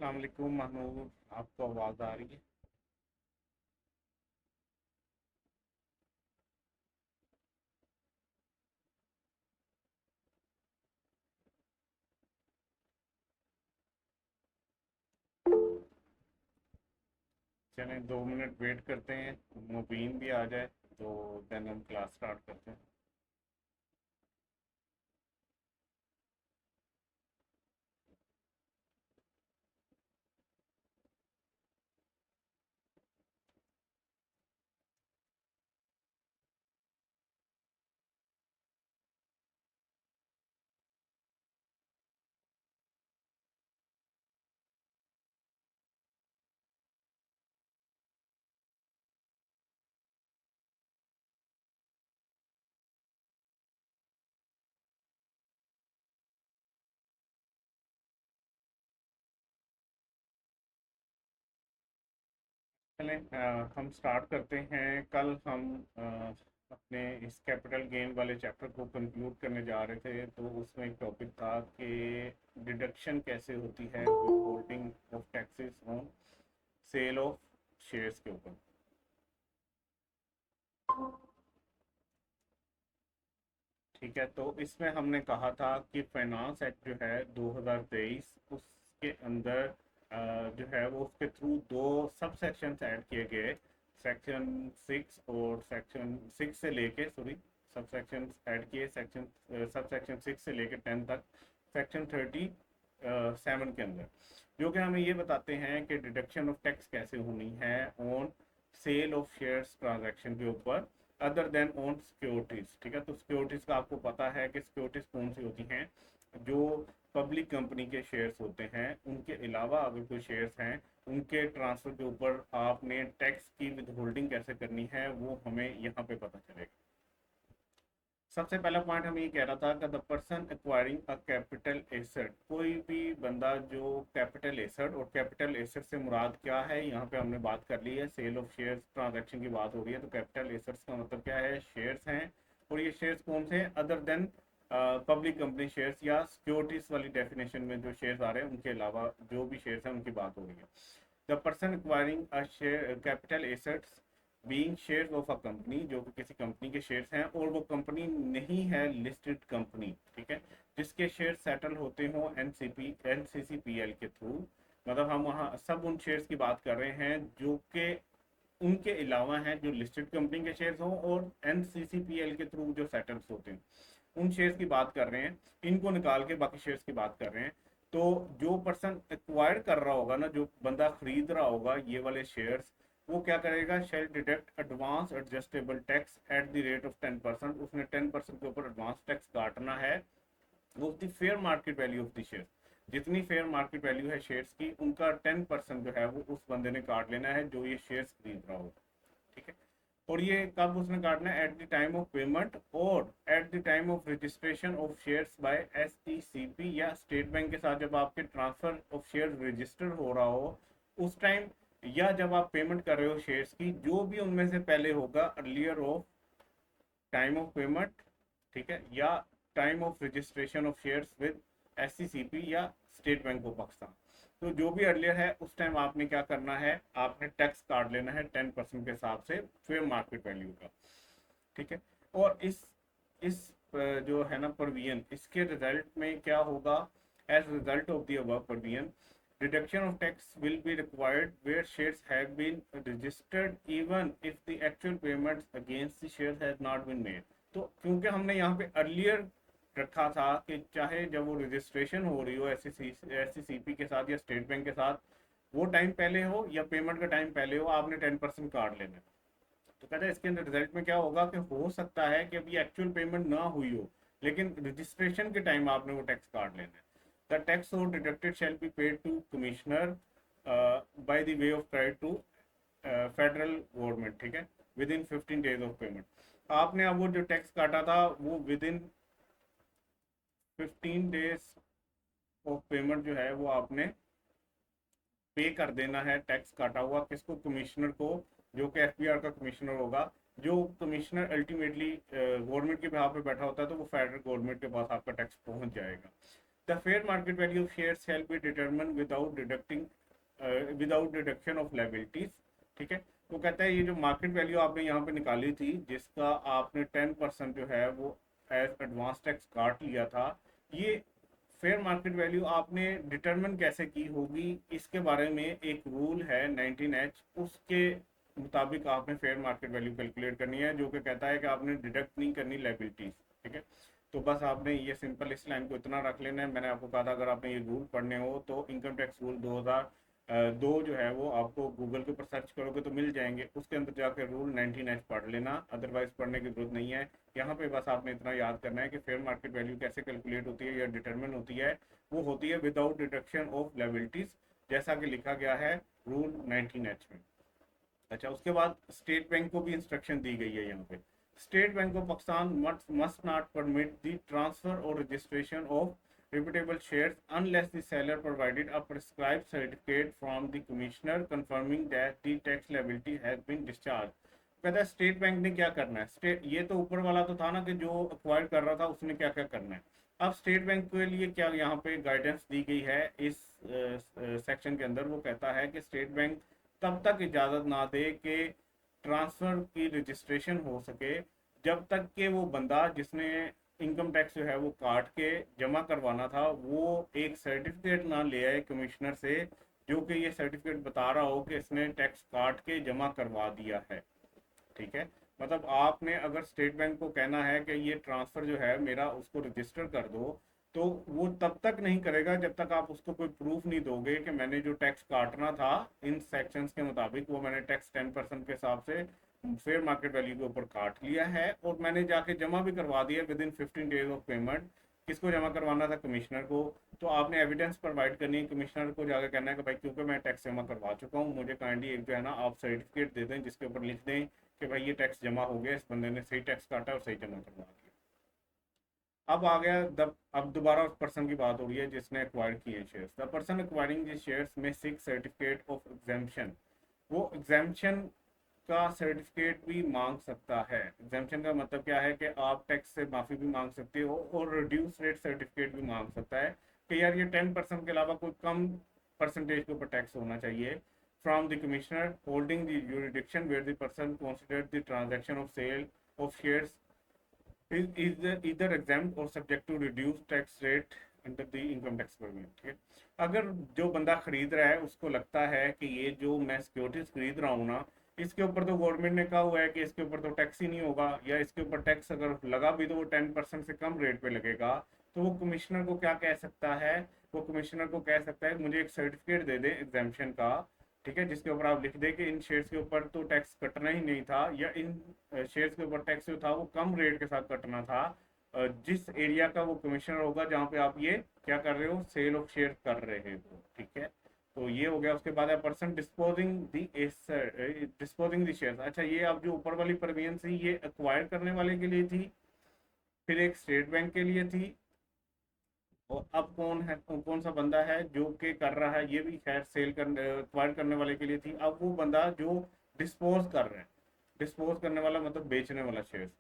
अस्सलाम वालेकुम महमूद। आपको आवाज़ आ रही है? चलें 2 मिनट वेट करते हैं, मुबीन भी आ जाए तो देन हम क्लास स्टार्ट करते हैं। चलें हम स्टार्ट करते हैं। कल हम अपने इस कैपिटल गेन वाले चैप्टर को कंक्लूड करने जा रहे थे, तो उसमें एक टॉपिक था कि डिडक्शन कैसे होती है holding of taxes on sale of shares के ऊपर। ठीक है, तो इसमें हमने कहा था कि फाइनेंस एक्ट जो है 2023, उसके अंदर जो है वो उसके थ्रू दो सब सेक्शंस ऐड किए गए। सेक्शन 6 और सेक्शन 6 से लेके सॉरी सब सेक्शन ऐड किए, सेक्शन सब सेक्शन 6 से लेके 10 तक, सेक्शन 37 के अंदर, जो कि हमें ये बताते हैं कि डिडक्शन ऑफ टैक्स कैसे होनी है on sale of shares transaction के ऊपर, अदर देन ऑन सिक्योरिटीज। ठीक है, तो सिक्योरिटीज का आपको पता है कि सिक्योरिटीज कौन सी होती हैं? जो पब्लिक कंपनी के शेयर्स होते हैं, उनके अलावा अगर कोई शेयर्स हैं, उनके ट्रांसफर के ऊपर आपने टैक्स की विद होल्डिंग कैसे करनी है वो हमें यहाँ पे पता चलेगा। सबसे पहला पॉइंट हम ये कह रहा था कि the person acquiring a capital asset, कोई भी बंदा जो कैपिटल एसेट, और कैपिटल एसेट से मुराद क्या है यहाँ पे हमने बात कर ली है, सेल ऑफ शेयर्स ट्रांजैक्शन की बात हो रही है, तो कैपिटल एसेट्स का मतलब क्या है? शेयर्स हैं। और ये शेयर्स कौन से हैं? Other than public company shares, या सिक्योरिटीज वाली डेफिनेशन में जो शेयर्स आ रहे हैं उनके अलावा जो भी शेयर्स हैं उनकी बात हो रही है। The person acquiring a share capital assets being shares of a company, जो कि किसी कंपनी के शेयर्स हैं और वो कंपनी नहीं है लिस्टेड कंपनी, ठीक है, जिसके शेयर सेटल होते हो एनसीसीपीएल के थ्रू। मतलब हम वहाँ सब उन शेयर्स की बात कर रहे हैं जो कि उनके अलावा हैं, जो लिस्टेड कंपनी के शेयर्स हों और एनसीसीपीएल के थ्रू जो सेटल्स होते हैं, उन शेयर्स की बात कर रहे हैं। इनको निकाल के बाकी शेयर्स की बात कर रहे हैं। तो जो पर्सन एक्वायर कर रहा होगा ना, जो बंदा खरीद रहा होगा ये वाले शेयर्स, वो क्या करेगा? Shall deduct advance adjustable tax at the rate of 10%। उसने 10% के ऊपर एडवांस टैक्स काटना है of the fair market value of the share. जितनी फेयर मार्केट वैल्यू है शेयर्स की, उनका 10% जो है वो उस बंदे ने काट लेना है जो ये शेयर्स खरीद रहा होगा। ठीक है, और ये कब उसने काटना है? At the time of payment और at the time of registration of shares by SECP, या स्टेट बैंक के साथ जब आपके ट्रांसफर ऑफ शेयर रजिस्टर हो रहा हो उस टाइम, या जब आप पेमेंट कर रहे हो शेयर्स की, जो भी उनमें से पहले होगा, earlier of time of payment, ठीक है, या time of registration of shares with SCCP या स्टेट बैंक ऑफ पाकिस्तान। तो जो भी अर्लियर है उस टाइम आपने क्या करना है? आपने टैक्स काट लेना है 10% के हिसाब से फेयर मार्केट वैल्यू का। ठीक है, और इस जो है ना प्रोविजन, इसके रिजल्ट में क्या होगा? As result of the above provision, reduction of tax will be required where shares have been registered even if the actual payments against the shares has not been made। तो क्योंकि हमने यहाँ पे earlier रखा था कि चाहे जब वो रजिस्ट्रेशन हो रही हो एससीसीपी के साथ या स्टेट बैंक के साथ, वो टाइम पहले हो या पेमेंट का टाइम पहले हो, आपने 10% काट लेना है। तो कहते हैं इसके अंदर रिजल्ट में क्या होगा कि हो सकता है कि अभी एक्चुअल पेमेंट ना हुई हो, लेकिन रजिस्ट्रेशन के टाइम आपने वो टैक्स काट लेना है। The tax so deducted shall be paid to commissioner by the way of credit to federal government. ठीक है, with in 15 days of payment. आपने अब वो जो टैक्स काटा था वो with in 15 days of payment जो है वो आपने पे कर देना है, टैक्स काटा हुआ किसको? कमिश्नर को, जो कि एफबीआर का कमिश्नर होगा। जो कमिश्नर अल्टीमेटली गवर्नमेंट के बिहाफ पे बैठा होता है, तो वो फेडरल गवर्नमेंट के पास आपका टैक्स पहुंच जाएगा। The fair market value of share shall be determine without deduction of liabilities. ठीक है, तो कहता है ये जो मार्केट वैल्यू आपने यहाँ पे निकाली थी, जिसका आपने 10% जो है वो एज एडवांस टैक्स काट लिया था, ये फेयर मार्केट वैल्यू आपने डिटरमिन कैसे की होगी, इसके बारे में एक रूल है 19H, उसके मुताबिक आपने फेयर मार्केट वैल्यू कैलकुलेट करनी है, जो कि कहता है कि आपने डिडक्ट नहीं करनी लाइबिलिटीज। ठीक है, तो बस आपने ये सिंपल इस लाइन को इतना रख लेना है। मैंने आपको कहा था अगर आपने ये रूल पढ़ने हो तो इनकम टैक्स रूल 2002 जो है वो आपको गूगल के ऊपर सर्च करोगे तो मिल जाएंगे, उसके अंदर जाकर रूल 19H पढ़ लेना, अदरवाइज पढ़ने की जरूरत नहीं है। यहाँ पे बस आपने इतना याद करना है कि फेयर मार्केट वैल्यू कैसे कैलकुलेट होती है या डिटरमिन होती है, वो होती है विदाउट डिडक्शन ऑफ लायबिलिटीज, जैसा कि लिखा गया है रूल 19H में। अच्छा, उसके बाद स्टेट बैंक को भी इंस्ट्रक्शन दी गई है यहाँ पे। State bank of Pakistan must not permit the transfer और registration of reputable shares unless the seller provided a prescribed certificate from the commissioner confirming that the tax liability has been discharged। कहता है state bank ने क्या करना है, state, ये तो ऊपर वाला तो था ना कि जो अक्वायर कर रहा था उसने क्या क्या करना है। अब स्टेट बैंक के लिए क्या यहाँ पे गाइडेंस दी गई है इस सेक्शन के अंदर, वो कहता है कि स्टेट बैंक तब तक इजाज़त ना दे कि ट्रांसफ़र की रजिस्ट्रेशन हो सके, जब तक कि वो बंदा जिसने इनकम टैक्स जो है वो काट के जमा करवाना था, वो एक सर्टिफिकेट ना ले आए कमिश्नर से, जो कि ये सर्टिफिकेट बता रहा हो कि इसने टैक्स काट के जमा करवा दिया है। ठीक है, मतलब आपने अगर स्टेट बैंक को कहना है कि ये ट्रांसफ़र जो है मेरा उसको रजिस्टर कर दो, तो वो तब तक नहीं करेगा जब तक आप उसको कोई प्रूफ नहीं दोगे कि मैंने जो टैक्स काटना था इन सेक्शंस के मुताबिक, वो मैंने टैक्स 10% के हिसाब से फेयर मार्केट वैल्यू के ऊपर काट लिया है और मैंने जाके जमा भी करवा दिया with in 15 days of payment. किसको जमा करवाना था, कमिश्नर को। तो आपने एविडेंस प्रोवाइड करनी है, कमिश्नर को जाकर कहना है कि भाई क्योंकि मैं टैक्स जमा करवा चुका हूँ, मुझे काइंडली एक जो है ना आप सर्टिफिकेट दे दें जिसके ऊपर लिख दें कि भाई ये टैक्स जमा हो गया, इस बंदे ने सही टैक्स काटा और सही जमा करवा दिया। अब आ गया अब दोबारा उस पर्सन की बात हो रही है जिसने एक्वायर किए shares. The person acquiring the shares में सिक सर्टिफिकेट ऑफ एग्जाम्पशन, वो एग्जाम्पशन का सर्टिफिकेट भी मांग सकता है। एग्जाम्पशन का मतलब क्या है कि आप टैक्स से माफ़ी भी मांग सकते हो और रिड्यूस रेट सर्टिफिकेट भी मांग सकता है कि यार ये 10% के अलावा कोई कम परसेंटेज के ऊपर टैक्स होना चाहिए। From the commissioner holding the jurisdiction where the person considered the transaction of sale of shares is either exempt or subject to reduced tax rate under the income tax provision। ठीक है, अगर जो बंदा खरीद रहा है उसको लगता है कि ये जो मैं सिक्योरिटीज खरीद रहा हूँ ना, इसके ऊपर तो गवर्नमेंट ने कहा हुआ है कि इसके ऊपर तो टैक्स ही नहीं होगा, या इसके ऊपर टैक्स अगर लगा भी तो वो 10% से कम रेट पे लगेगा, तो वो कमिश्नर को क्या कह सकता है, वो कमिश्नर को कह सकता है मुझे एक सर्टिफिकेट दे दे एग्जाम्पशन का। ठीक है, जिसके ऊपर आप लिख दें कि इन शेयर्स के ऊपर तो टैक्स कटना ही नहीं था, या इन शेयर्स के ऊपर टैक्स जो था वो कम रेट के साथ कटना था। जिस एरिया का वो कमिश्नर होगा जहाँ पे आप ये क्या कर रहे हो, सेल ऑफ शेयर कर रहे हो। ठीक है, तो ये हो गया। उसके बाद है पर्सन डिस्पोजिंग द शेयर्स। अच्छा, ये अब जो ऊपर वाली प्रोविजन थी ये एक्वायर करने वाले के लिए थी, फिर एक स्टेट बैंक के लिए थी, और अब कौन सा बंदा है जो कि कर रहा है, ये भी खैर सेल कर एक्वायर करने वाले के लिए थी। अब वो बंदा जो डिस्पोज कर रहे हैं, डिस्पोज करने वाला मतलब बेचने वाला shares.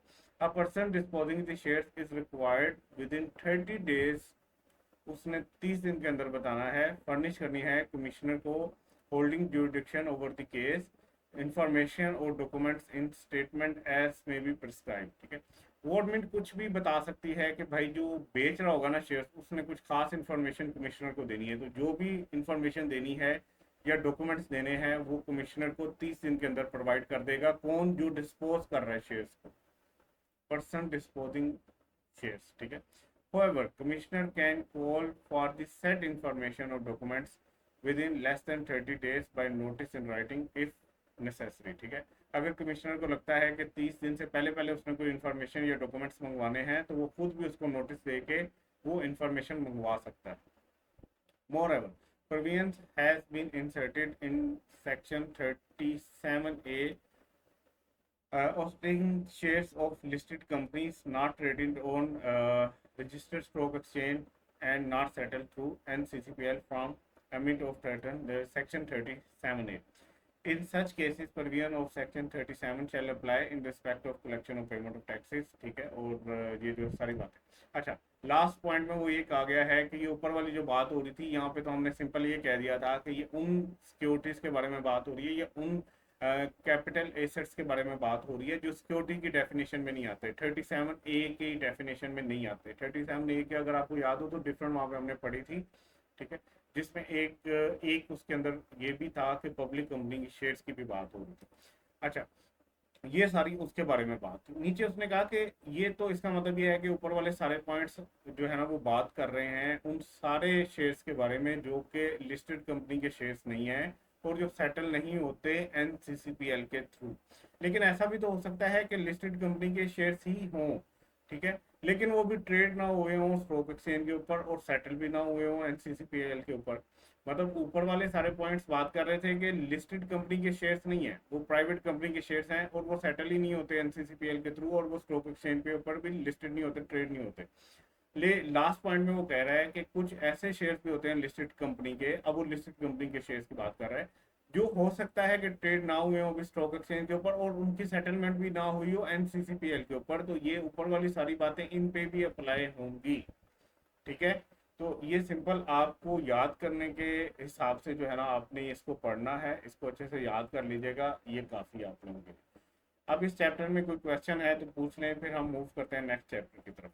A person disposing the shares is required with in 30 days, उसने 30 दिन के अंदर बताना है, फर्निश करनी है कमिश्नर को holding jurisdiction over the case information और डॉक्यूमेंट्स इन स्टेटमेंट एज में बी प्रिस्क्राइब। ठीक है, गवर्नमेंट कुछ भी बता सकती है कि भाई जो बेच रहा होगा ना शेयर, उसने कुछ खास इन्फॉर्मेशन कमिश्नर को देनी है, तो जो भी इंफॉर्मेशन देनी है या डॉक्यूमेंट्स देने हैं वो कमिश्नर को 30 दिन के अंदर प्रोवाइड कर देगा। कौन, जो डिस्पोज कर रहा है शेयर्स को, पर्सन डिस्पोजिंग शेयर्स। ठीक है, however commissioner can call for the said information or documents within less than 30 days by notice in writing if necessary। ठीक है, अगर कमिश्नर को लगता है कि 30 दिन से पहले पहले उसने कोई इन्फॉर्मेशन या डॉक्यूमेंट्स मंगवाने हैं तो वो खुद भी उसको नोटिस दे के वो इन्फॉर्मेशन मंगवा सकता है। Moreover, provisions has been inserted in section 37A of shares of listed companies not traded on registered stock exchange and not settled through NCCPL from amendment of the section 37A। In such cases, provision of section 37 shall apply in respect of collection of payment of taxes। ठीक है, और ये जो सारी बात है। अच्छा, last point में वो ये कहा गया है कि ये ऊपर वाली जो बात हो रही थी यहाँ पे, तो हमने सिंपल ये कह दिया था कि ये उन सिक्योरिटीज के बारे में बात हो रही है, या उन कैपिटल एसेट्स के बारे में बात हो रही है जो सिक्योरिटी की डेफिनेशन में नहीं आते, 37A की डेफिनेशन में नहीं आते। 37A की अगर आपको याद हो तो डिफरेंट वहाँ पे हमने पढ़ी थी, ठीक है, जिसमें एक एक उसके अंदर ये भी था कि पब्लिक कंपनी की शेयर्स की भी बात हो रही थी। अच्छा, ये सारी उसके बारे में बात नीचे उसने कहा कि ये तो इसका मतलब ये है कि ऊपर वाले सारे पॉइंट्स जो है ना वो बात कर रहे हैं उन सारे शेयर्स के बारे में जो कि लिस्टेड कंपनी के शेयर्स नहीं है और जो सेटल नहीं होते एनसीसीपीएल के थ्रू। लेकिन ऐसा भी तो हो सकता है कि लिस्टेड कंपनी के शेयर्स ही हों, ठीक है, लेकिन वो भी ट्रेड ना हुए हों स्टॉक एक्सचेंज के ऊपर और सेटल भी ना हुए हों एनसीसीपीएल के ऊपर। मतलब ऊपर वाले सारे पॉइंट्स बात कर रहे थे कि लिस्टेड कंपनी के शेयर्स नहीं है, वो प्राइवेट कंपनी के शेयर्स हैं और वो सेटल ही नहीं होते एनसीसीपीएल के थ्रू और वो स्टॉक एक्सचेंज के ऊपर भी लिस्टेड नहीं होते, ट्रेड नहीं होते। ले लास्ट पॉइंट में वो कह रहा है कि कुछ ऐसे शेयर्स भी होते हैं लिस्टेड कंपनी के, अब वो लिस्टेड कंपनी के शेयर्स की बात कर रहा है, जो हो सकता है कि ट्रेड ना हुए हो स्टॉक एक्सचेंज के ऊपर और उनकी सेटलमेंट भी ना हुई हो एनसीसीपीएल के ऊपर, तो ये ऊपर वाली सारी बातें इन पे भी अप्लाई होंगी, ठीक है। तो ये सिंपल आपको याद करने के हिसाब से जो है ना आपने इसको पढ़ना है, इसको अच्छे से याद कर लीजिएगा, ये काफ़ी है आप लोगों के लिए। अब इस चैप्टर में कोई क्वेश्चन है तो पूछ लें, फिर हम मूव करते हैं नेक्स्ट चैप्टर की तरफ।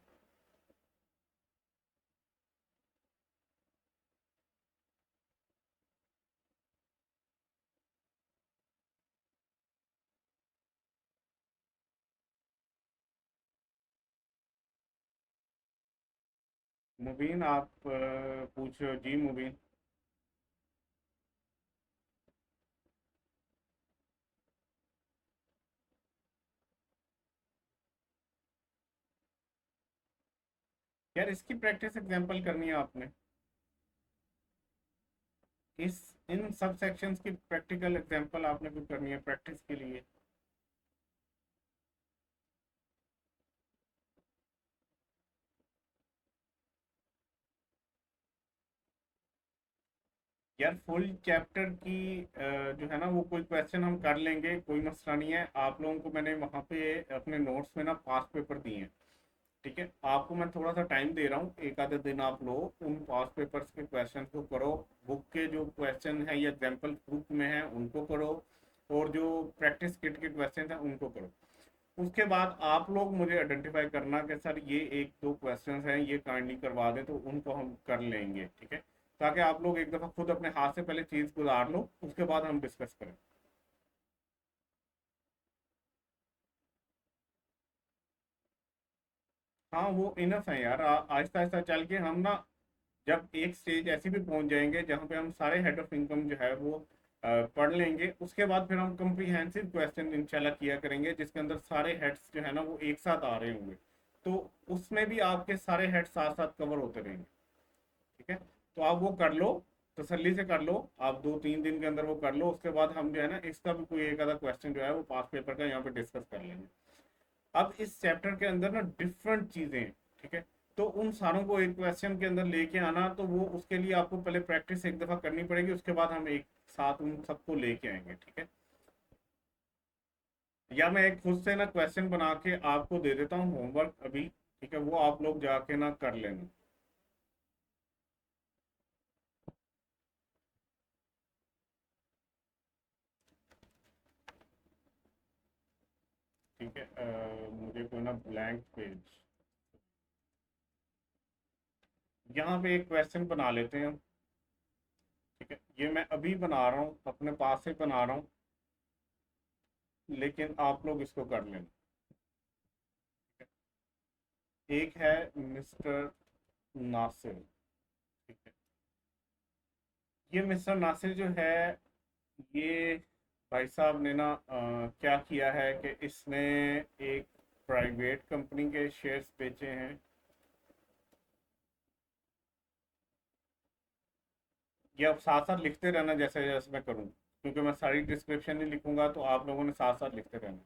मुबीन आप पूछो जी मुबीन। यार इसकी प्रैक्टिस एग्जाम्पल करनी है आपने, इस इन सब सेक्शंस की प्रैक्टिकल एग्जाम्पल आपने कुछ करनी है प्रैक्टिस के लिए। यार फुल चैप्टर की जो है ना वो कोई क्वेश्चन हम कर लेंगे, कोई मसला नहीं है। आप लोगों को मैंने वहाँ पे अपने नोट्स में ना पास पेपर दिए हैं, ठीक है, आपको मैं थोड़ा सा टाइम दे रहा हूँ, एक आधे दिन आप लोग उन पास पेपर्स के क्वेश्चन को करो, बुक के जो क्वेश्चन है या एग्जाम्पल बुक में है उनको करो, और जो प्रैक्टिस किट के क्वेश्चन है उनको करो। उसके बाद आप लोग मुझे आइडेंटिफाई करना कि सर ये एक दो क्वेश्चंस हैं ये काइंडली करवा दें, तो उनको हम कर लेंगे, ठीक है, ताकि आप लोग एक दफ़ा खुद अपने हाथ से पहले चीज़ गुजार लो, उसके बाद हम डिस्कस करें। हाँ वो इनफ है यार, आहिस्ता आहिस्ता चल के हम ना जब एक स्टेज ऐसी भी पहुंच जाएंगे जहाँ पे हम सारे हेड ऑफ इनकम जो है वो पढ़ लेंगे, उसके बाद फिर हम कम्प्रीहेंसिव क्वेश्चन इंशाल्लाह किया करेंगे जिसके अंदर सारे हेड्स जो है ना वो एक साथ आ रहे होंगे, तो उसमें भी आपके सारे हेड्स साथ साथ कवर होते रहेंगे, ठीक है। तो आप वो कर लो, तसल्ली से कर लो, आप 2-3 दिन के अंदर वो कर लो, उसके बाद हम जो है ना इसका भी कोई एक आधा क्वेश्चन जो है वो पास पेपर का यहाँ पे डिस्कस कर लेंगे। अब इस चैप्टर के अंदर ना डिफरेंट चीजें हैं, ठीक है, तो उन सारों को एक क्वेश्चन के अंदर लेके आना, तो वो उसके लिए आपको पहले प्रैक्टिस एक दफा करनी पड़ेगी, उसके बाद हम एक साथ उन सबको लेके आएंगे, ठीक है। या मैं एक खुद से ना क्वेश्चन बना के आपको दे देता हूँ होमवर्क अभी, ठीक है, वो आप लोग जाके ना कर लेना। ठीक है, मुझे कोई ना ब्लैंक पेज, यहाँ पे एक क्वेश्चन बना लेते हैं, ठीक है, ये मैं अभी बना रहा हूँ अपने पास से बना रहा हूँ, लेकिन आप लोग इसको कर लेना। एक है मिस्टर नासिर, ठीक है, ये मिस्टर नासिर जो है, ये भाई साहब ने ना क्या किया है कि इसने एक प्राइवेट कंपनी के शेयर्स बेचे हैं। ये आप साथ साथ लिखते रहना जैसे जैसे मैं करूँ, क्योंकि मैं सारी डिस्क्रिप्शन नहीं लिखूंगा, तो आप लोगों ने साथ साथ लिखते रहना।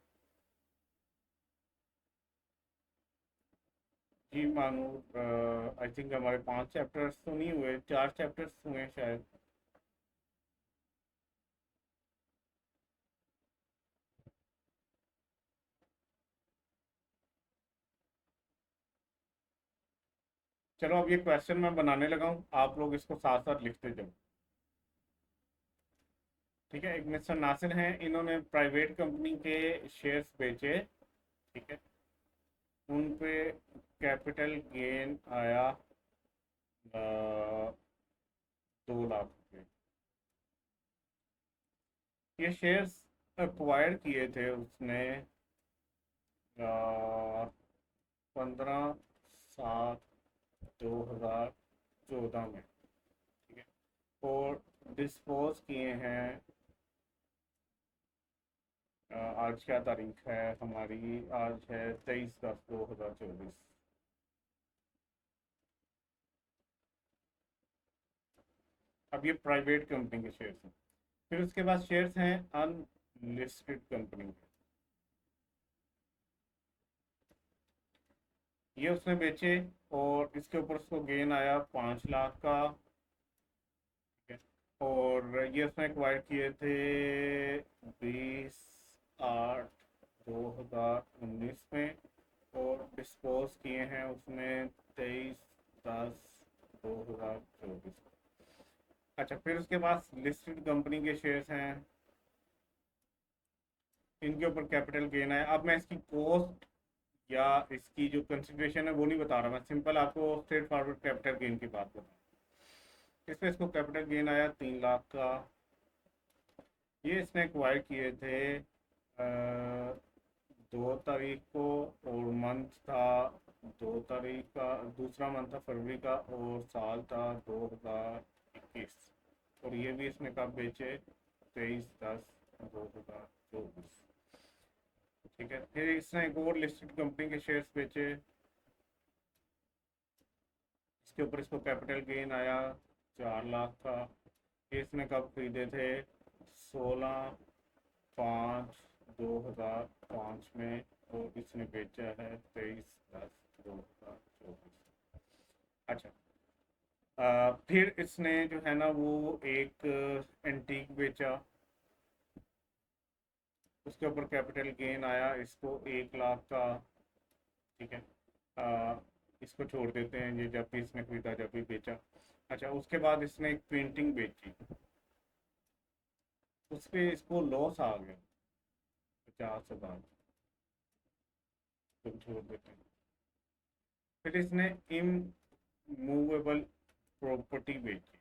जी मानू, आई थिंक हमारे 5 चैप्टर्स तो नहीं हुए, 4 चैप्टर्स हुए शायद। चलो अब ये क्वेश्चन मैं बनाने लगा हूँ, आप लोग इसको साथ साथ लिखते जाओ। ठीक है, एक मिस्टर नासिर हैं, इन्होंने प्राइवेट कंपनी के शेयर्स बेचे। ठीक है, उन पे कैपिटल गेन आया 2 लाख रुपए। ये शेयर्स एक्वायर किए थे उसने 15/7/2014 में। ठीक है, और डिस्पोज किए हैं आज क्या तारीख है हमारी, आज है 23/10/2024। अब ये प्राइवेट कंपनी के शेयर्स हैं। फिर उसके बाद शेयर्स हैं अनलिस्टेड कंपनी के। ये उसने बेचे और इसके ऊपर उसको गेन आया 5 लाख का। ठीक है, और ये उसने एक्वायर किए थे 20/8/2019 में, और डिस्पोज किए हैं उसने 23/10/2024। अच्छा, फिर उसके पास लिस्टेड कंपनी के शेयर्स हैं, इनके ऊपर कैपिटल गेन है। अब मैं इसकी कॉस्ट या इसकी जो कंसिडरेशन है वो नहीं बता रहा, मैं सिंपल आपको स्ट्रेट फॉरवर्ड कैपिटल गेन की बात बता। इसमें इसको कैपिटल गेन आया 3 लाख का। ये इसने एक्वायर किए थे 2 तारीख को, और मंथ था 2 तारीख का, दूसरा मंथ था फरवरी का, और साल था 2021। और ये भी इसने कब बेचे, 23/10/2024। ठीक है, फिर इसने एक और लिस्टेड कंपनी के शेयर्स बेचे, इसके ऊपर इसको कैपिटल गेन आया 4 लाख का। ये इसने कब खरीदे थे, 16/5/2005 में, और इसने बेचा है 23/10/2024। अच्छा, फिर इसने जो है ना वो एक एंटीक बेचा, उसके ऊपर कैपिटल गेन आया इसको 1 लाख का। ठीक है, इसको छोड़ देते हैं, ये जब भी इसने खरीदा जब भी बेचा। अच्छा, उसके बाद इसने एक पेंटिंग बेची, उस पे इसको लॉस आ गया 50,000, तो छोड़ देते हैं। फिर इसने इमूवेबल प्रॉपर्टी बेची,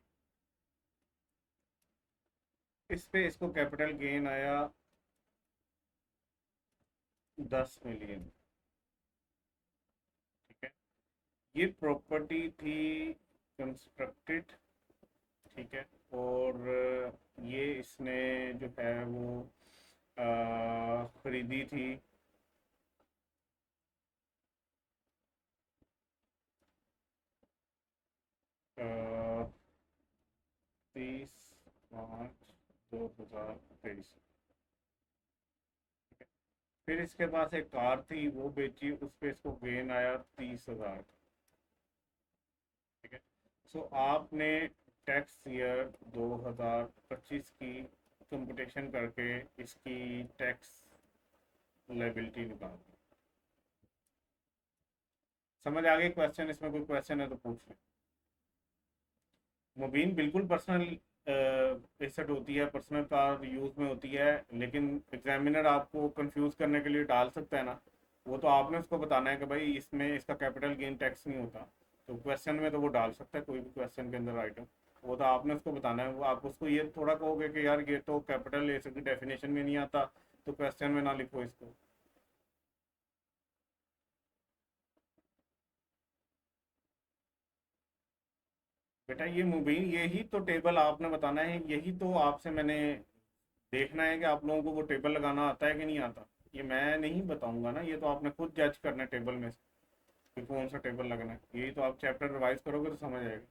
इस पे इसको कैपिटल गेन आया 10 मिलियन। ठीक है, ये प्रॉपर्टी थी कंस्ट्रक्टेड। ठीक है, और ये इसने जो है वो खरीदी थी 30/5/2023। फिर इसके पास एक कार थी वो बेची, उस पे इसको गेन आया 30,000। ठीक है, सो आपने टैक्स ईयर 2025 की कंपटीशन करके इसकी टैक्स लाइबिलिटी निकाल दी। समझ आ गई क्वेश्चन, इसमें कोई क्वेश्चन है तो पूछ लें। मुबीन बिल्कुल पर्सनल एसेट होती है, पर्सनल कार यूज़ में होती है, लेकिन एग्जामिनर आपको कंफ्यूज करने के लिए डाल सकता है ना, वो तो आपने उसको बताना है कि भाई इसमें इसका कैपिटल गेन टैक्स नहीं होता। तो क्वेश्चन में तो वो डाल सकता है कोई भी क्वेश्चन के अंदर आइटम, वो तो आपने उसको बताना है। वो आप उसको ये थोड़ा कहोगे कि यार ये तो कैपिटल एसेट की डेफिनेशन में नहीं आता, तो क्वेश्चन में ना लिखो इसको। बेटा ये मुबीन, यही तो टेबल आपने बताना है, यही तो आपसे मैंने देखना है कि आप लोगों को वो टेबल लगाना आता है कि नहीं आता। ये मैं नहीं बताऊंगा ना, ये तो आपने खुद जज करना है टेबल में से कि कौन सा टेबल लगना है। यही तो आप चैप्टर रिवाइज करोगे तो समझ आएगा।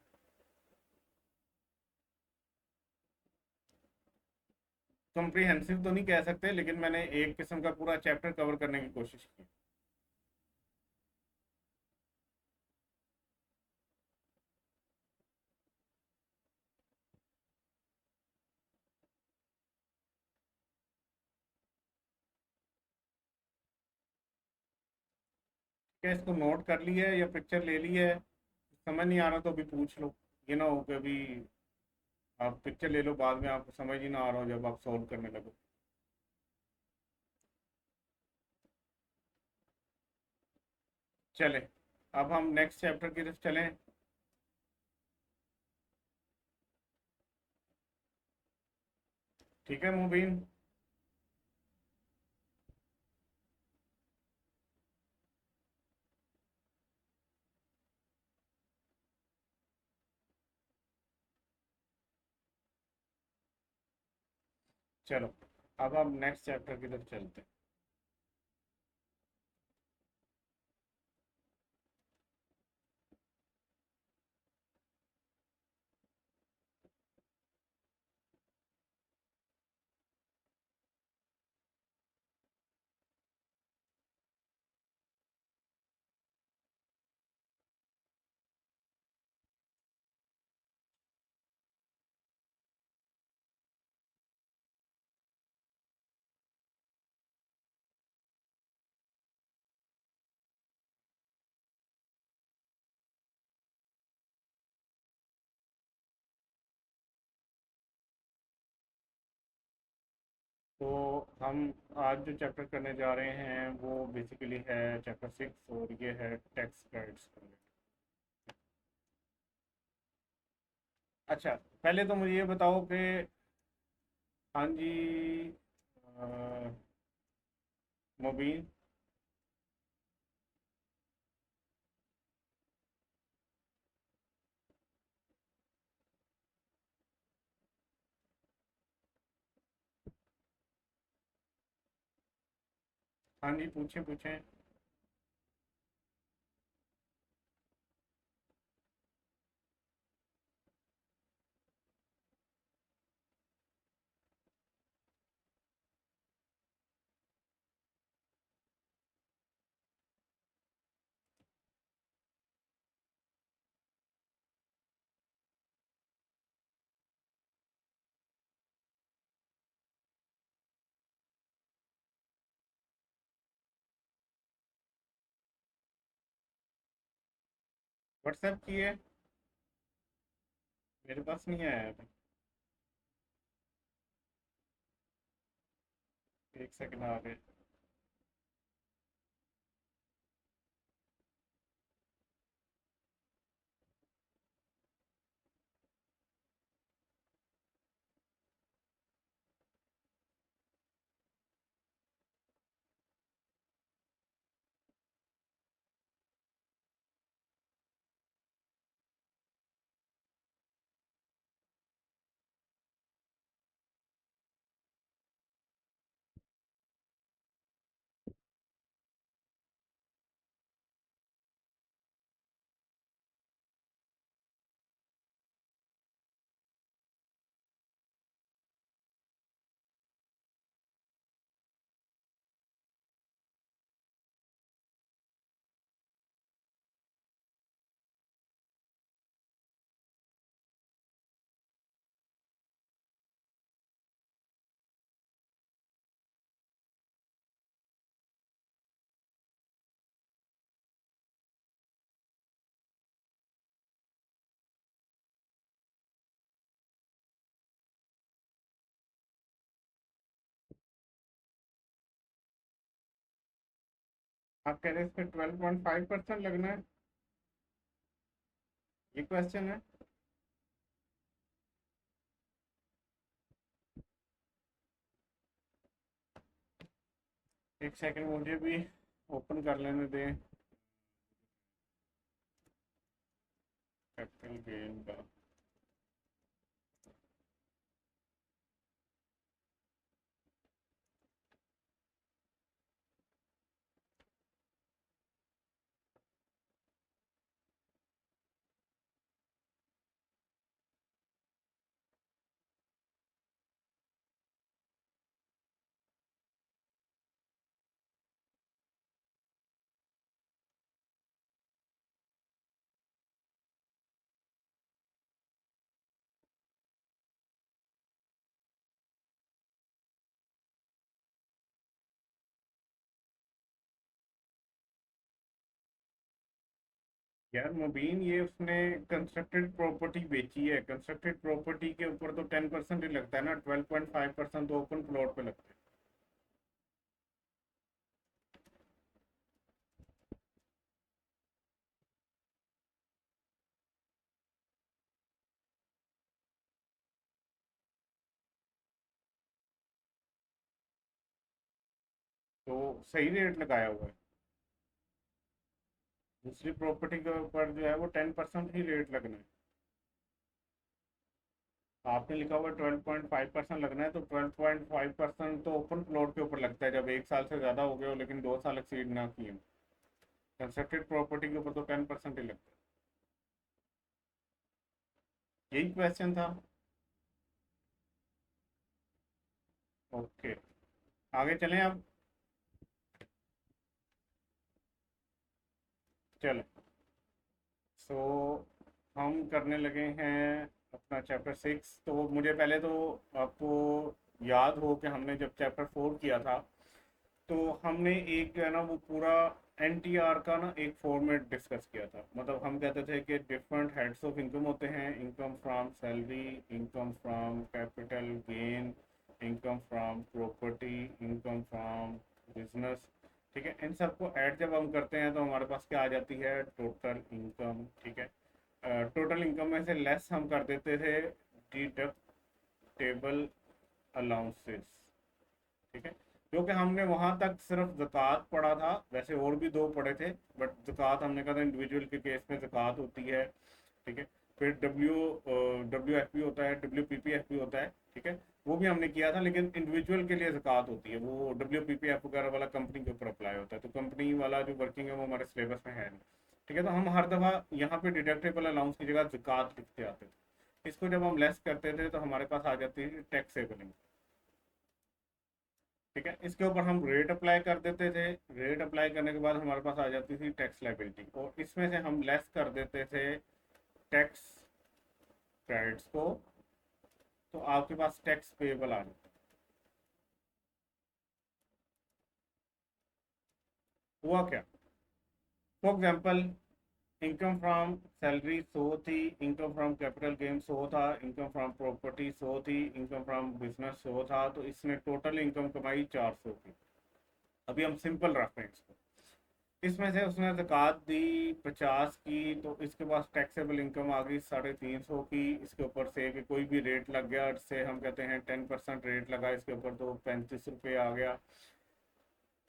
कॉम्प्रिहेंसिव तो नहीं कह सकते, लेकिन मैंने एक किस्म का पूरा चैप्टर कवर करने की कोशिश की। क्या इसको नोट कर लिया है या पिक्चर ले ली है, समझ नहीं आ रहा तो अभी पूछ लो। ये ना हो कि अभी आप पिक्चर ले लो, बाद में आपको समझ ही ना आ रहा हो जब आप सॉल्व करने लगो। चले, अब हम नेक्स्ट चैप्टर की तरफ चलें। ठीक है मुबीन। चलो, अब हम नेक्स्ट चैप्टर की तरफ चलते हैं। तो हम आज जो चैप्टर करने जा रहे हैं वो बेसिकली है चैप्टर 6, और ये है टैक्स क्रेडिट्स। अच्छा, पहले तो मुझे ये बताओ कि, हाँ जी, मुबीन। हाँ जी, पूछें पूछें। व्हाट्सएप किए? मेरे पास नहीं आया अभी। एक सेकंड आ गए। आप कह रहे हैं इस पे 12.5% लगना है? ये क्वेश्चन है? एक सेकंड मुझे भी ओपन कर लेने दें कैपिटल गेन का। यार मुबीन, ये उसने कंस्ट्रक्टेड प्रॉपर्टी बेची है। कंस्ट्रक्टेड प्रॉपर्टी के ऊपर तो 10% ही लगता है ना, 12.5% तो ओपन प्लॉट पे लगता है। तो सही रेट लगाया हुआ है। दूसरी प्रॉपर्टी के ऊपर जो है वो 10% ही रेट लगना है। आपने लिखा हुआ 12.5% लगना है, तो 12.5% तो ओपन प्लॉट के ऊपर लगता है जब 1 साल से ज़्यादा हो गए हो लेकिन 2 साल एक्सीड ना किए। कंस्ट्रक्टेड प्रॉपर्टी के ऊपर तो 10% ही लगता है। यही क्वेश्चन था। ओके, आगे चलें अब। चलो, सो हम करने लगे हैं अपना चैप्टर 6। तो मुझे पहले तो आपको याद हो कि हमने जब चैप्टर 4 किया था, तो हमने एक जो है ना वो पूरा एनटीआर का ना एक फॉर्मेट डिस्कस किया था। मतलब हम कहते थे कि डिफरेंट हेड्स ऑफ इनकम होते हैं, income from salary, income from capital gain, income from property, income from business. ठीक है, इन सबको ऐड जब हम करते हैं तो हमारे पास क्या आ जाती है, टोटल इनकम। ठीक है, टोटल इनकम में से लेस हम कर देते थे डिडक्टेबल अलाउंसेस। ठीक है, जो कि हमने वहां तक सिर्फ ज़कात पढ़ा था, वैसे और भी दो पढ़े थे, बट ज़कात हमने कहा था इंडिविजुअल के केस में ज़कात होती है। ठीक है, फिर डब्ल्यू एफ पी होता है, WPPF भी होता है। ठीक है, वो भी हमने किया था, लेकिन इंडिविजुअल के लिए ज़कात होती है, वो WPPF वगैरह वाला कंपनी के ऊपर अप्लाई होता है, तो कंपनी वाला जो वर्किंग है वो हमारे सिलेबस में है नहीं। ठीक है, तो हम हर दफ़ा यहाँ पे डिडक्टेबल अलाउंस की जगह ज़कात लिखते आते थे। इसको जब हम लेस करते थे तो हमारे पास आ जाती है टैक्सेबल इनकम। ठीक है, इसके ऊपर हम रेट अप्लाई कर देते थे। रेट अप्लाई करने के बाद हमारे पास आ जाती थी टैक्स लाइबिलिटी, और इसमें से हम लेस कर देते थे टैक्स क्रेडिट्स को, तो आपके पास टैक्स पेएबल आ जाता। हुआ क्या, for example, income from salary 100 थी, इनकम फ्रॉम कैपिटल गेन 100 था, इनकम फ्रॉम प्रॉपर्टी 100 थी, इनकम फ्रॉम बिजनेस 100 था, तो इसने टोटल इनकम कमाई 400 की। अभी हम सिंपल रख रहे हैं इसको। इसमें से उसने ज़कात दी 50 की, तो इसके पास टैक्सेबल इनकम आ गई 350 की। इसके ऊपर से कि कोई भी रेट लग गया, से हम कहते हैं 10% रेट लगा इसके ऊपर, तो 35 रुपये आ गया।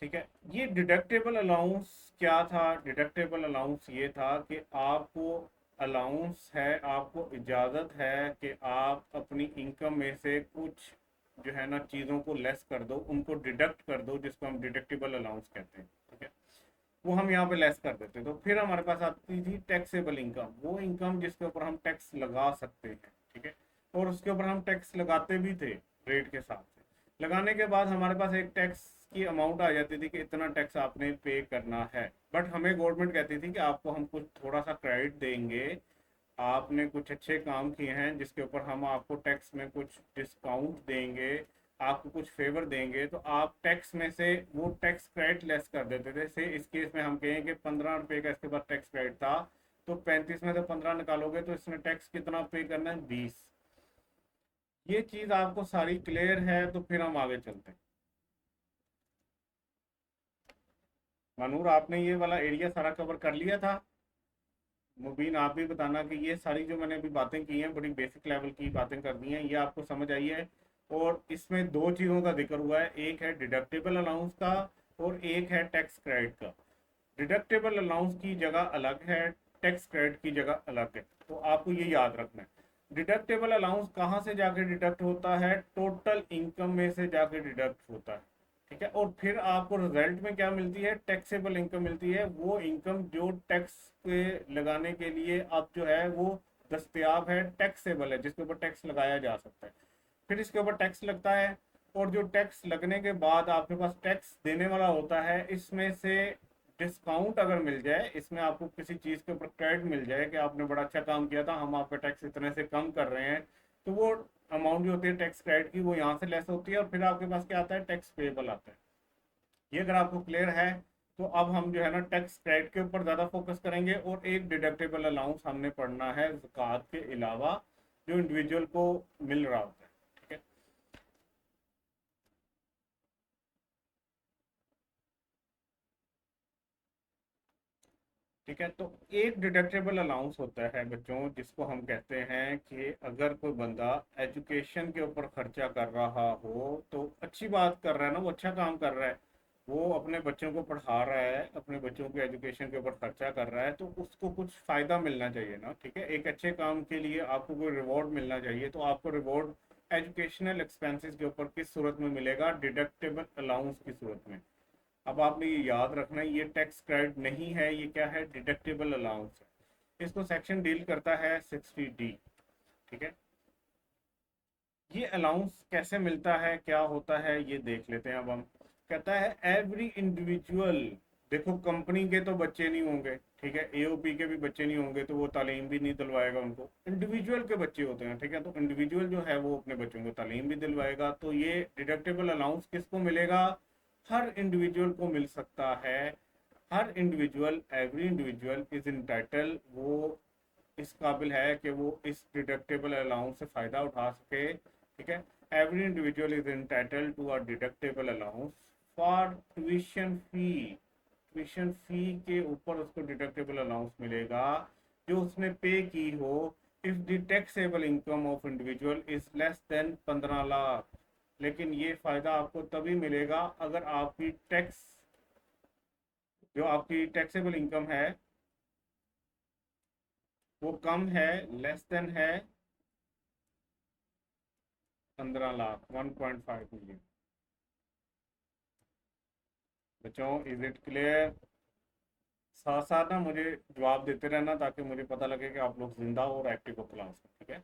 ठीक है, ये डिडक्टेबल अलाउंस क्या था? डिडक्टेबल अलाउंस ये था कि आपको अलाउंस है, आपको इजाज़त है कि आप अपनी इनकम में से कुछ जो है ना चीज़ों को लेस कर दो, उनको डिडक्ट कर दो, जिसको हम डिडक्टेबल अलाउंस कहते हैं। ठीक है, वो हम यहाँ पे लेस कर देते, तो फिर हमारे पास आती थी टैक्सेबल इनकम, वो इनकम जिसके ऊपर हम टैक्स लगा सकते हैं। ठीक है, और उसके ऊपर हम टैक्स लगाते भी थे रेट के साथ से। लगाने के बाद हमारे पास एक टैक्स की अमाउंट आ जाती थी कि इतना टैक्स आपने पे करना है, बट हमें गवर्नमेंट कहती थी कि आपको हम कुछ थोड़ा सा क्रेडिट देंगे, आपने कुछ अच्छे काम किए हैं जिसके ऊपर हम आपको टैक्स में कुछ डिस्काउंट देंगे, आपको कुछ फेवर देंगे, तो आप टैक्स में से वो टैक्स क्रेडिट लेस कर देते थे। से इस केस में हम कहें कि 15 रुपये का इसके बाद टैक्स क्रेडिट था, तो 35 में से 15 निकालोगे तो इसमें टैक्स कितना पे करना है, 20। ये चीज़ आपको सारी क्लियर है? तो फिर हम आगे चलते हैं। मनूर, आपने ये वाला एरिया सारा कवर कर लिया था? मुबीन, आप भी बताना कि ये सारी जो मैंने अभी बातें की हैं, बड़ी बेसिक लेवल की बातें कर दी हैं, ये आपको समझ आई है? और इसमें दो चीज़ों का जिक्र हुआ है, एक है डिडक्टेबल अलाउंस का और एक है टैक्स क्रेडिट का। डिडक्टेबल अलाउंस की जगह अलग है, टैक्स क्रेडिट की जगह अलग है, तो आपको ये याद रखना है। डिडक्टेबल अलाउंस कहाँ से जाके डिडक्ट होता है? टोटल इनकम में से जाके डिडक्ट होता है। ठीक है, और फिर आपको रिजल्ट में क्या मिलती है? टैक्सेबल इनकम मिलती है, वो इनकम जो टैक्स के लगाने के लिए अब जो है वो दस्तयाब है, टैक्सेबल है, जिसके ऊपर टैक्स लगाया जा सकता है। फिर इसके ऊपर टैक्स लगता है, और जो टैक्स लगने के बाद आपके पास टैक्स देने वाला होता है, इसमें से डिस्काउंट अगर मिल जाए, इसमें आपको किसी चीज़ के ऊपर क्रेडिट मिल जाए कि आपने बड़ा अच्छा काम किया था, हम आपका टैक्स इतने से कम कर रहे हैं, तो वो अमाउंट जो होती है टैक्स क्रेडिट की, वो यहाँ से लेस होती है, और फिर आपके पास क्या आता है, टैक्स पेएबल आता है। ये अगर आपको क्लियर है तो अब हम जो है ना टैक्स क्रेडिट के ऊपर ज़्यादा फोकस करेंगे, और एक डिडक्टेबल अलाउंस हमने पढ़ना है ज़कात के अलावा जो इंडिविजुअल को मिल रहा होता है। ठीक है। ठीक है, तो एक डिडक्टेबल अलाउंस होता है बच्चों, जिसको हम कहते हैं कि अगर कोई बंदा एजुकेशन के ऊपर खर्चा कर रहा हो, तो अच्छी बात कर रहा है ना, वो अच्छा काम कर रहा है, वो अपने बच्चों को पढ़ा रहा है, अपने बच्चों के एजुकेशन के ऊपर खर्चा कर रहा है, तो उसको कुछ फ़ायदा मिलना चाहिए ना। ठीक है, एक अच्छे काम के लिए आपको कोई रिवॉर्ड मिलना चाहिए, तो आपको रिवॉर्ड एजुकेशनल एक्सपेंसेस के ऊपर किस सूरत में मिलेगा? डिडक्टेबल अलाउंस की सूरत में। अब आपने ये याद रखना है, ये टैक्स क्रेडिट नहीं है, ये क्या है? डिडक्टेबल अलाउंस है। इसको सेक्शन डील करता है 60D। ठीक है, ये अलाउंस कैसे मिलता है, क्या होता है, ये देख लेते हैं। अब हम कहता है एवरी इंडिविजुअल, देखो कंपनी के तो बच्चे नहीं होंगे, ठीक है, एओपी के भी बच्चे नहीं होंगे, तो वो तालीम भी नहीं दिलवाएगा उनको, इंडिविजुअल के बच्चे होते हैं। ठीक है, तो इंडिविजुअल जो है वो अपने बच्चों को तालीम भी दिलवाएगा, तो ये डिडक्टेबल अलाउंस किसको मिलेगा? हर इंडिविजुअल को मिल सकता है। हर individual, every individual is entitle, वो इस काबिल है कि वो इस डिडक्टेबल अलाउंस से फ़ायदा उठा सके। ठीक है, every individual is entitled to a deductible allowance for tuition fee. Tuition fee के ऊपर उसको डिडक्टेबल अलाउंस मिलेगा जो उसने पे की हो, if the taxable income of individual is less than 15 lakh. लेकिन ये फ़ायदा आपको तभी मिलेगा अगर आपकी टैक्स, जो आपकी टैक्सेबल इनकम है वो कम है, लेस देन है 15 लाख, 1.5 मिलियन। बच्चों, इज इट क्लियर? साथ साथ ना मुझे जवाब देते रहना, ताकि मुझे पता लगे कि आप लोग जिंदा हो और एक्टिव हो क्लास में। ठीक है,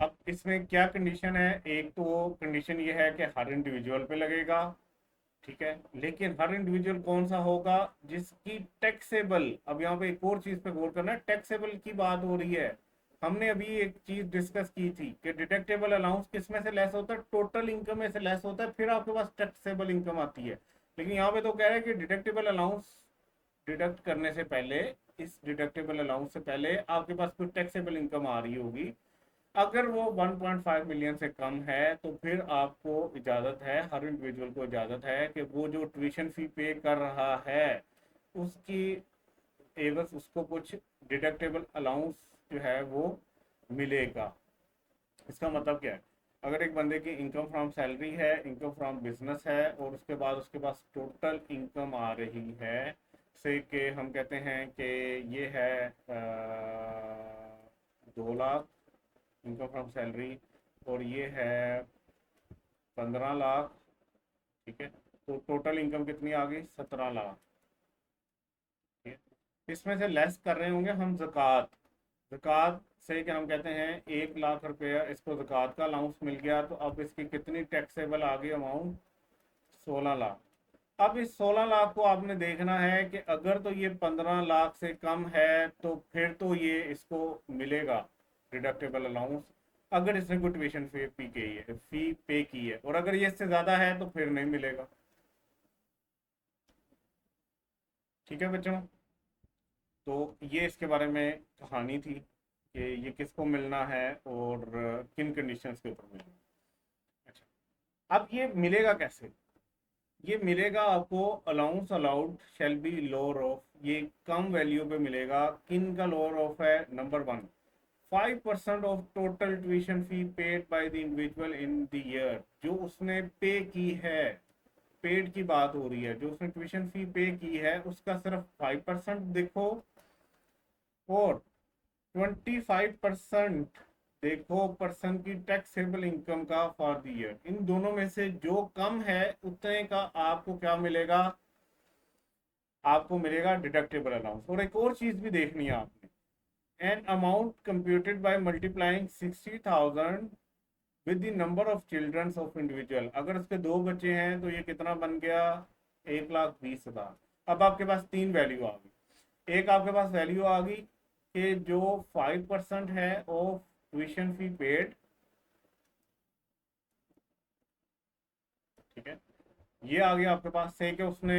अब इसमें क्या कंडीशन है? एक तो कंडीशन ये है कि हर इंडिविजुअल पे लगेगा। ठीक है, लेकिन हर इंडिविजुअल कौन सा होगा? जिसकी टैक्सेबल, अब यहाँ पे एक और चीज पे गौर करना है, टैक्सेबल की बात हो रही है। हमने अभी एक चीज डिस्कस की थी कि डिडक्टेबल अलाउंस किस में से लेस होता है? टोटल इनकम में से लेस होता है, फिर आपके पास टैक्सेबल इनकम आती है। लेकिन यहाँ पे तो कह रहे हैं कि डिडक्टेबल अलाउंस डिडक्ट करने से पहले, इस डिडक्टेबल अलाउंस से पहले आपके पास कोई टैक्सेबल इनकम आ रही होगी। अगर वो 1.5 मिलियन से कम है, तो फिर आपको इजाज़त है, हर इंडिविजुअल को इजाज़त है कि वो जो ट्यूशन फी पे कर रहा है उसकी एवज उसको कुछ डिडक्टेबल अलाउंस जो है वो मिलेगा। इसका मतलब क्या है? अगर एक बंदे की इनकम फ्रॉम सैलरी है, इनकम फ्रॉम बिजनेस है, और उसके बाद उसके पास टोटल इनकम आ रही है, से कि हम कहते हैं कि ये है 2 लाख इनकम फ्रॉम सैलरी, और ये है 15 लाख। ठीक है, तो टोटल इनकम कितनी आ गई? 17 लाख। ठीक है, इसमें से लेस कर रहे होंगे हम जक़ात। जक़ात से क्या हम कहते हैं, 1 लाख रुपया इसको जक़ात का अलाउंस मिल गया, तो अब इसकी कितनी टैक्सेबल आ गई अमाउंट? 16 लाख। अब इस 16 लाख को आपने देखना है कि अगर तो ये 15 लाख से कम है, तो फिर तो ये इसको मिलेगा डिडक्टेबल अलाउंस, अगर इसने कोई ट्यूशन फी पे की है, और अगर ये इससे ज़्यादा है तो फिर नहीं मिलेगा। ठीक है बच्चों, तो ये इसके बारे में कहानी थी कि ये किसको मिलना है और किन कंडीशंस के ऊपर मिलना है। अच्छा, अब ये मिलेगा कैसे? ये मिलेगा आपको, allowance allowed shall be lower of, ये कम वैल्यू पे मिलेगा। किन का लोअर ऑफ है? Number one, 5% of total tuition fee paid by the individual in the year, जो उसने पे की है, पेड की बात हो रही है, जो उसने ट्यूशन फी पे की है उसका सिर्फ 5% देखो, और 25% देखो पर्सन की टैक्सेबल इनकम का फॉर द ईयर। इन दोनों में से जो कम है उतने का आपको क्या मिलेगा? आपको मिलेगा डिडक्टेबल अलाउंस। और एक और चीज भी देखनी है आपने, an amount computed by multiplying 60,000 with the number of children of individual. अगर उसके 2 बच्चे हैं तो ये कितना बन गया? 1,20,000। अब आपके पास तीन वैल्यू आ गई। एक आपके पास वैल्यू आ गई कि जो 5% है ऑफ ट्यूशन फी पेड। ठीक है, ये आ गया आपके पास से कि उसने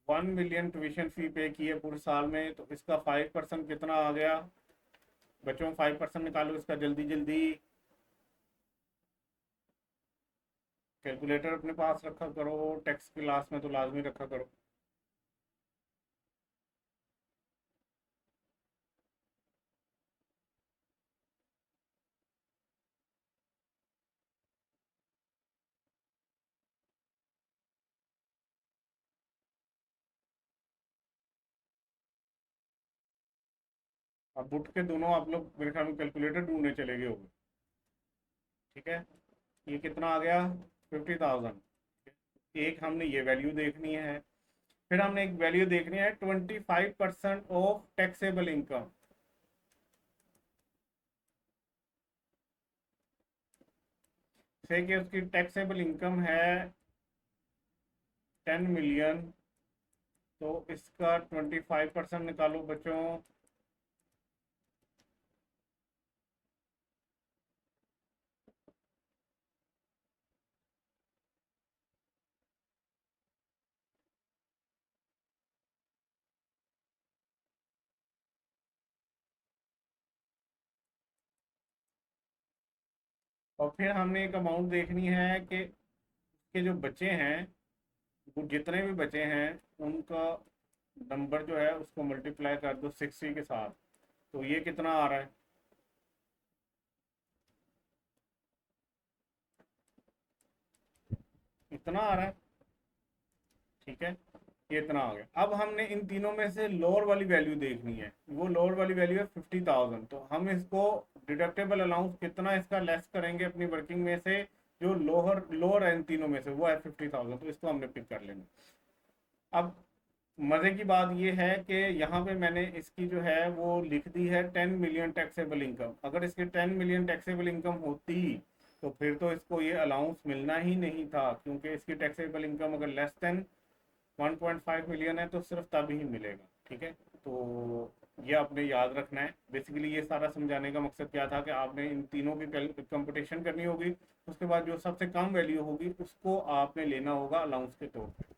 1 मिलियन ट्यूशन फी पे की है पूरे साल में, तो इसका 5% कितना आ गया बच्चों? 5% निकालो इसका जल्दी जल्दी। कैलकुलेटर अपने पास रखा करो, टेक्स्ट क्लास में तो लाजमी रखा करो। अब उठ के दोनों आप लोग मेरे ख्याल में कैलकुलेटर ढूंढने चले गए होंगे। ठीक है, ये कितना आ गया? 50,000। एक हमने ये वैल्यू देखनी है। फिर हमने एक वैल्यू देखनी है 25% ऑफ टैक्सेबल इनकम। से कि उसकी टैक्सेबल इनकम है 10 मिलियन, तो इसका 25% निकालो बच्चों। और फिर हमने एक अमाउंट देखनी है कि के जो बच्चे हैं, वो जितने भी बचे हैं उनका नंबर जो है उसको मल्टीप्लाई कर दो 60 के साथ। तो ये कितना आ रहा है? इतना आ रहा है। ठीक है, ये इतना आ गया। अब हमने इन तीनों में से लोअर वाली वैल्यू देखनी है। वो लोअर वाली वैल्यू है 50,000। तो हम इसको डिडक्टेबल अलाउंस कितना इसका लेस करेंगे अपनी वर्किंग में से? जो लोअर लोअर है इन तीनों में से वो है 50,000, तो इसको हमने पिक कर लेना। अब मजे की बात ये है कि यहाँ पे मैंने इसकी जो है वो लिख दी है 10 मिलियन टैक्सेबल इनकम। अगर इसकी 10 मिलियन टैक्सेबल इनकम होती तो फिर तो इसको ये अलाउंस मिलना ही नहीं था, क्योंकि इसकी टैक्सेबल इनकम अगर लेस देन 1.5 मिलियन है तो सिर्फ तब ही मिलेगा। ठीक है, तो ये आपने याद रखना है। बेसिकली ये सारा समझाने का मकसद क्या था कि आपने इन तीनों की कंपटीशन करनी होगी, उसके बाद जो सबसे कम वैल्यू होगी उसको आपने लेना होगा अलाउंस के तौर पे।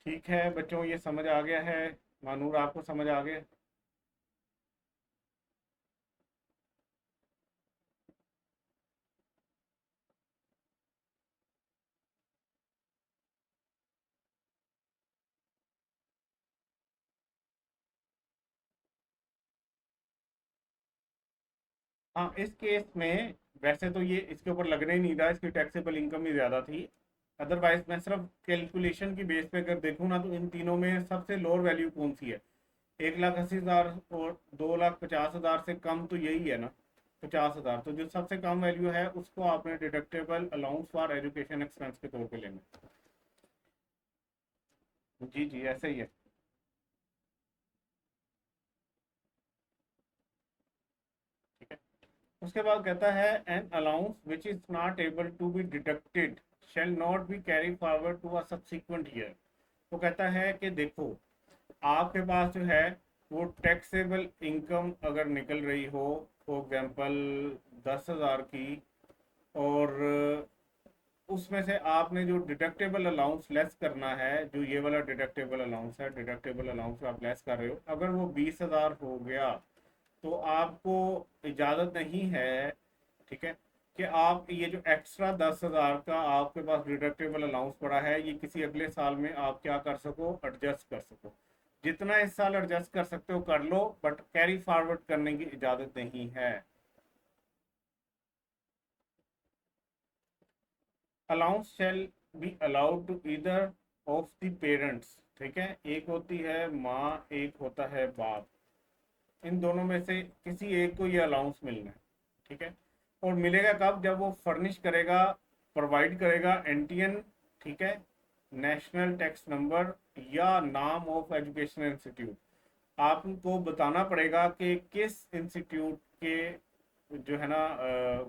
ठीक है बच्चों, ये समझ आ गया है? मानूर आपको समझ आ गया? हाँ, इस केस में वैसे तो ये इसके ऊपर लगने ही नहीं रहा, इसकी टैक्सेबल इनकम ही ज़्यादा थी। अदरवाइज मैं सिर्फ कैलकुलेशन की बेस पे अगर देखूँ ना, तो इन तीनों में सबसे लोअर वैल्यू कौन सी है? 1,80,000 और 2,50,000 से कम तो यही है ना, 50,000। तो जो सबसे कम वैल्यू है उसको आपने deductible allowance for education expense के तौर पे लेना। जी जी, ऐसे ही है। ठीक है, उसके बाद कहता है an allowance which is not able to be deducted shall not be carry forward to a subsequent year. तो कहता है कि देखो, आपके पास जो है वो टैक्सेबल इनकम अगर निकल रही हो, फॉर एग्जांपल 10,000 की, और उसमें से आपने जो डिडक्टेबल अलाउंस लेस करना है, जो ये वाला डिडक्टेबल अलाउंस है, डिडक्टेबल अलाउंस आप लेस कर रहे हो, अगर वो 20,000 हो गया तो आपको इजाज़त नहीं है, ठीक है, कि आप ये जो एक्स्ट्रा 10,000 का आपके पास डिडक्टेबल अलाउंस पड़ा है, ये किसी अगले साल में आप क्या कर सको, एडजस्ट कर सको। जितना इस साल एडजस्ट कर सकते हो कर लो, बट कैरी फॉरवर्ड करने की इजाज़त नहीं है। Allowance shall be allowed to either of the parents. ठीक है, एक होती है माँ, एक होता है बाप। इन दोनों में से किसी एक को ये अलाउंस मिलना है। ठीक है, और मिलेगा कब? जब वो फर्निश करेगा, प्रोवाइड करेगा एनटीएन, ठीक है, नेशनल टैक्स नंबर या नाम ऑफ एजुकेशन इंस्टीट्यूट। आपको बताना पड़ेगा कि किस इंस्टीट्यूट के जो है ना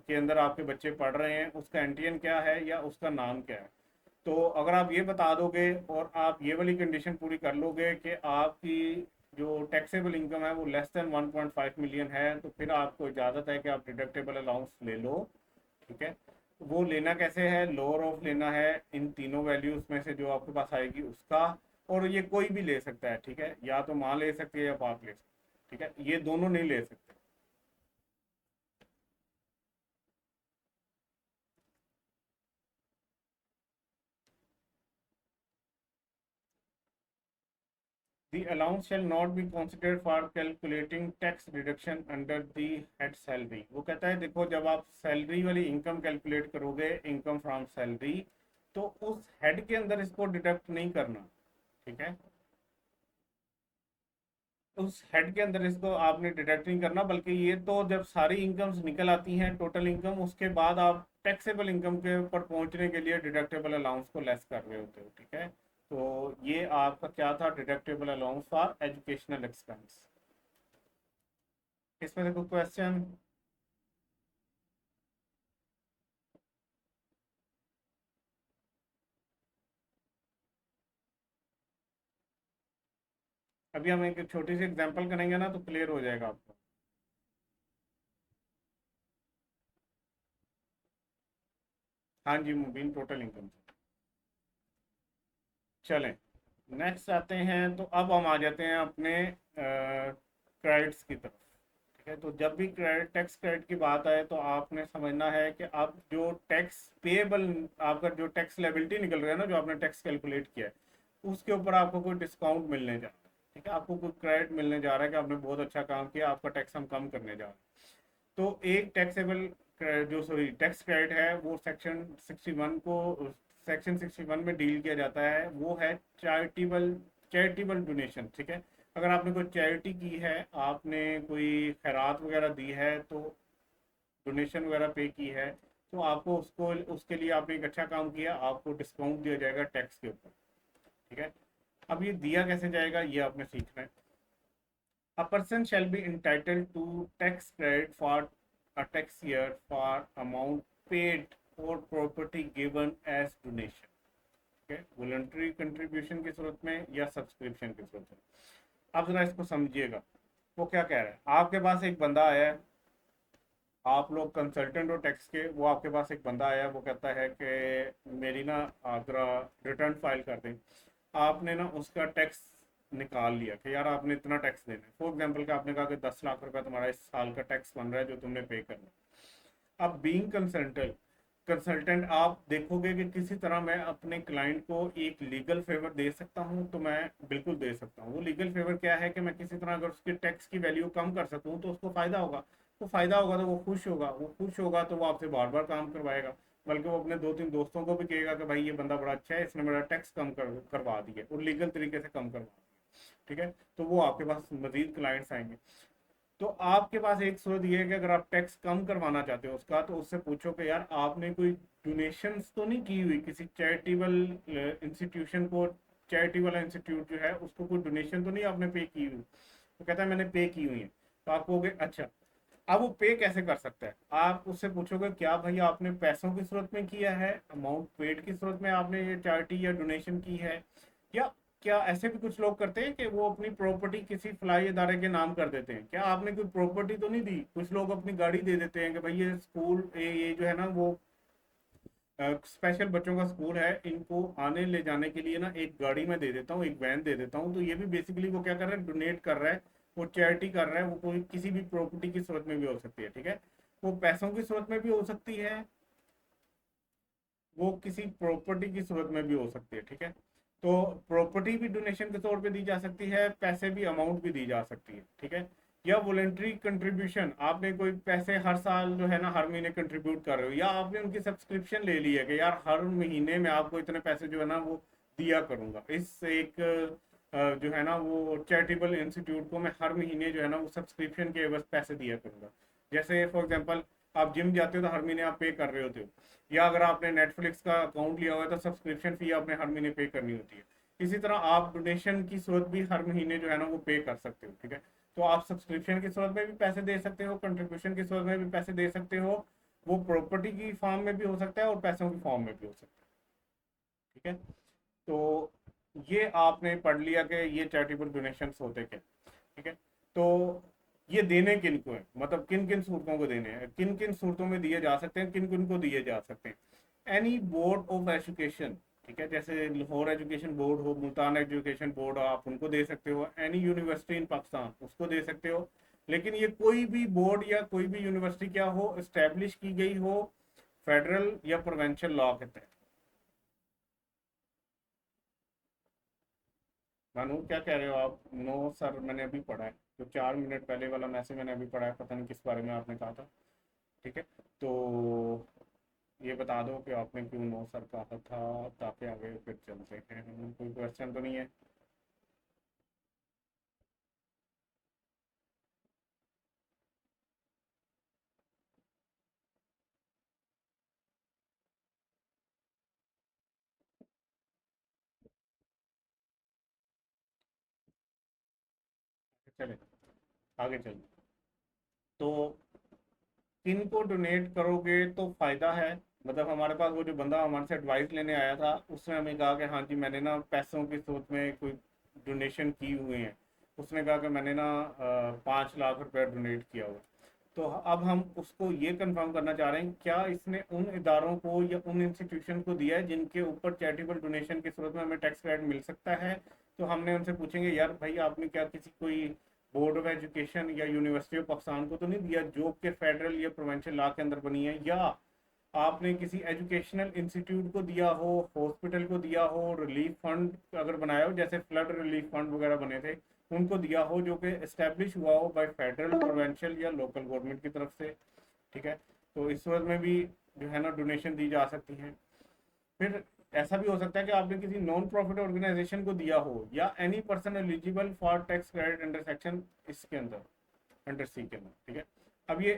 के अंदर आपके बच्चे पढ़ रहे हैं, उसका एनटीएन क्या है या उसका नाम क्या है। तो अगर आप ये बता दोगे और आप ये वाली कंडीशन पूरी कर लोगे कि आपकी जो टैक्सेबल इनकम है वो लेस देन 1.5 मिलियन है, तो फिर आपको इजाज़त है कि आप डिडक्टेबल अलाउंस ले लो। ठीक है, वो लेना कैसे है, लोअर ऑफ लेना है इन तीनों वैल्यूज में से जो आपके पास आएगी उसका। और ये कोई भी ले सकता है, ठीक है, या तो माँ ले सकती है या बाप ले सकती है, ठीक है, ये दोनों नहीं ले सकते। The allowance shall not be considered for calculating tax deduction under the head salary। वो कहता है देखो, जब आप सैलरी वाली इनकम कैलकुलेट करोगे, इनकम फ्रॉम सैलरी, तो उस हेड के अंदर इसको डिडक्ट नहीं करना, ठीक है, उस हेड के अंदर इसको आपने डिडक्ट नहीं करना, बल्कि ये तो जब सारी इनकम्स निकल आती हैं टोटल इनकम, उसके बाद आप टैक्सेबल इनकम के ऊपर पहुंचने के लिए डिडक्टेबल अलाउंस को लेस कर रहे होते हो, ठीक है। तो ये आपका क्या था, deductible allowance for educational expense. इसमें से कोई क्वेश्चन? अभी हम एक छोटी सी एग्जांपल करेंगे ना, तो क्लियर हो जाएगा आपको। हाँ जी मुबीन, टोटल इनकम। चलें, नेक्स्ट आते हैं, तो अब हम आ जाते हैं अपने क्रेडिट्स की तरफ। ठीक है, तो जब भी क्रेडिट, टैक्स क्रेडिट की बात आए, तो आपने समझना है कि आप जो टैक्स पेएबल, आपका जो टैक्स लायबिलिटी निकल रहा है ना, जो आपने टैक्स कैलकुलेट किया है, उसके ऊपर आपको कोई डिस्काउंट मिलने जा रहा है, ठीक है, आपको कोई क्रेडिट मिलने जा रहा है कि आपने बहुत अच्छा काम किया, आपका टैक्स हम कम करने जा रहे हैं। तो एक टैक्सेबल जो सॉरी टैक्स क्रेडिट है, वो सेक्शन 61 में डील किया जाता है, वो है चैरिटेबल चैरिटेबल डोनेशन, ठीक है। अगर आपने कोई चैरिटी की है, आपने कोई खैरात वगैरह दी है, तो डोनेशन वगैरह पे की है, तो आपको उसको, उसके लिए आपने एक अच्छा काम किया, आपको डिस्काउंट दिया जाएगा टैक्स के ऊपर, ठीक है। अब ये दिया कैसे जाएगा, ये आपने सीखना है। A person shall be entitled to tax credit for a tax year for amount paid for property given as donation। okay? Voluntary contribution की सूरत में या सब्सक्रिप्शन की सूरत में। आप जरा इसको समझिएगा, वो क्या कह रहा है। आपके पास एक बंदा आया है, आप लोग कंसल्टेंट हो टैक्स के, वो आपके पास एक बंदा आया, वो कहता है कि मेरी ना जरा रिटर्न फाइल कर दें। आपने ना उसका टैक्स निकाल लिया कि यार आपने इतना टैक्स देना है, फॉर एग्जांपल का आपने कहा कि 10 लाख रुपया तुम्हारा इस साल का टैक्स बन रहा है जो तुमने पे करना है। अब बीइंग कंसल्टेंट कंसल्टेंट आप देखोगे कि किसी तरह मैं अपने क्लाइंट को एक लीगल फेवर दे सकता हूं, तो मैं बिल्कुल दे सकता हूं। वो लीगल फेवर क्या है कि मैं किसी तरह अगर उसके टैक्स की वैल्यू कम कर सकूं तो उसको फायदा होगा। वो फायदा होगा तो वो खुश होगा, वो खुश होगा तो वो आपसे बार बार काम करवाएगा, बल्कि वो अपने दो तीन दोस्तों को भी कहेगा कि भाई ये बंदा बड़ा अच्छा है, इसने मेरा टैक्स कम करवा दिया और लीगल तरीके से कम करवा दिया, ठीक है। तो वो आपके पास मजीद क्लाइंट्स आएंगे। तो आपके पास एक सूरत ये है कि अगर आप टैक्स कम करवाना चाहते हो उसका, तो उससे पूछो कि यार आपने कोई डोनेशंस तो नहीं की हुई किसी चैरिटेबल इंस्टीट्यूशन को। चैरिटेबल इंस्टीट्यूट जो है उसको कोई डोनेशन तो नहीं आपने पे की हुई। तो कहता है मैंने पे की हुई है। तो आप कहोगे अच्छा, अब वो पे कैसे कर सकता है। आप उससे पूछोगे क्या भाई आपने पैसों की सूरत में किया है, अमाउंट पेड की सूरत में आपने ये चैरिटी या डोनेशन की है, या क्या ऐसे भी कुछ लोग करते हैं कि वो अपनी प्रॉपर्टी किसी फलाई इदारे के नाम कर देते हैं। क्या आपने कोई प्रॉपर्टी तो नहीं दी। कुछ लोग अपनी गाड़ी दे देते हैं कि भाई ये स्कूल, ये जो है ना वो स्पेशल बच्चों का स्कूल है, इनको आने ले जाने के लिए ना एक गाड़ी में दे देता हूँ, एक वैन दे देता हूँ। तो ये भी बेसिकली वो क्या कर रहा है, डोनेट कर रहा है, वो चैरिटी कर रहा है। वो कोई किसी भी प्रॉपर्टी की सूरत में भी हो सकती है, ठीक है, वो पैसों की सूरत में भी हो सकती है, वो किसी प्रॉपर्टी की सूरत में भी हो सकती है, ठीक है। तो प्रॉपर्टी भी डोनेशन के तौर पे दी जा सकती है, पैसे भी, अमाउंट भी दी जा सकती है, ठीक है। या वॉलेंट्री कंट्रीब्यूशन, आपने कोई पैसे हर साल जो है ना हर महीने कंट्रीब्यूट कर रहे हो, या आपने उनकी सब्सक्रिप्शन ले ली है कि यार हर महीने में आपको इतने पैसे जो है ना वो दिया करूंगा, इस एक जो है ना वो चैरिटेबल इंस्टीट्यूट को मैं हर महीने जो है ना वो सब्सक्रिप्शन के बस पैसे दिया करूंगा। जैसे फॉर एग्जांपल आप जिम जाते हो तो हर महीने आप पे कर रहे होते हो, या अगर आपने नेटफ्लिक्स का अकाउंट लिया हुआ है तो सब्सक्रिप्शन फी आपने हर महीने पे करनी होती है। इसी तरह आप डोनेशन की सूरत भी हर महीने जो है ना वो पे कर सकते हो, ठीक है। तो आप सब्सक्रिप्शन की सूरत में भी पैसे दे सकते हो, कंट्रीब्यूशन की सूरत में भी पैसे दे सकते हो। वो प्रॉपर्टी की फॉर्म में भी हो सकता है और पैसों की फॉर्म में भी हो सकता है, ठीक है। तो ये आपने पढ़ लिया कि ये चैरिटेबल डोनेशंस होते क्या, ठीक है। तो ये देने किन को है, मतलब किन किन सूरतों को देने हैं, किन किन सूरतों में दिए जा सकते हैं, किन किन को दिए जा सकते हैं। एनी बोर्ड ऑफ एजुकेशन, ठीक है, जैसे लाहौर एजुकेशन बोर्ड हो, मुल्तान एजुकेशन बोर्ड हो, आप उनको दे सकते हो। एनी यूनिवर्सिटी इन पाकिस्तान, उसको दे सकते हो। लेकिन ये कोई भी बोर्ड या कोई भी यूनिवर्सिटी क्या हो, इस्टेब्लिश की गई हो फेडरल या प्रोविंशियल लॉ के तहत। मानो क्या कह रहे हो आप? नो सर, मैंने अभी पढ़ा है, तो 4 मिनट पहले वाला मैसेज मैंने अभी पढ़ा है, पता नहीं किस बारे में आपने कहा था। ठीक है, तो ये बता दो कि आपने क्यों नो सर कहा था, ताकि आगे फिर चलते हैं। कोई क्वेश्चन तो नहीं है? चले आगे चलते। तो किन को डोनेट करोगे तो फायदा है, मतलब हमारे पास वो जो बंदा हमारे से एडवाइस लेने आया था, उसने हमें कहा कि हाँ जी मैंने ना पैसों की सूरत में कोई डोनेशन की हुए हैं। उसने कहा कि मैंने ना 5 लाख रुपए डोनेट किया हुआ है। तो अब हम उसको ये कंफर्म करना चाह रहे हैं, क्या इसने उन इदारों को या उन इंस्टीट्यूशन को दिया है जिनके ऊपर चैरिटेबल डोनेशन की सूरत में हमें टैक्स क्रेडिट मिल सकता है। तो हमने उनसे पूछेंगे, यार भाई आपने क्या किसी कोई बोर्ड ऑफ एजुकेशन या यूनिवर्सिटी ऑफ पाकिस्तान को तो नहीं दिया जो कि फेडरल या प्रोविंशियल लॉ के अंदर बनी है, या आपने किसी एजुकेशनल इंस्टीट्यूट को दिया हो, हॉस्पिटल को दिया हो, रिलीफ फंड अगर बनाया हो, जैसे फ्लड रिलीफ फंड वगैरह बने थे, उनको दिया हो जो कि एस्टेब्लिश हुआ हो बाय फेडरल, प्रोविंशियल या लोकल गवर्नमेंट की तरफ से। ठीक है, तो इस सूरत में भी जो है ना डोनेशन दी जा सकती है। फिर ऐसा भी हो सकता है कि आपने किसी नॉन प्रॉफिट ऑर्गेनाइजेशन को दिया हो, या any person eligible for tax credit under section, इसके अंदर, अंडर सी के अंदर। ठीक है, अब ये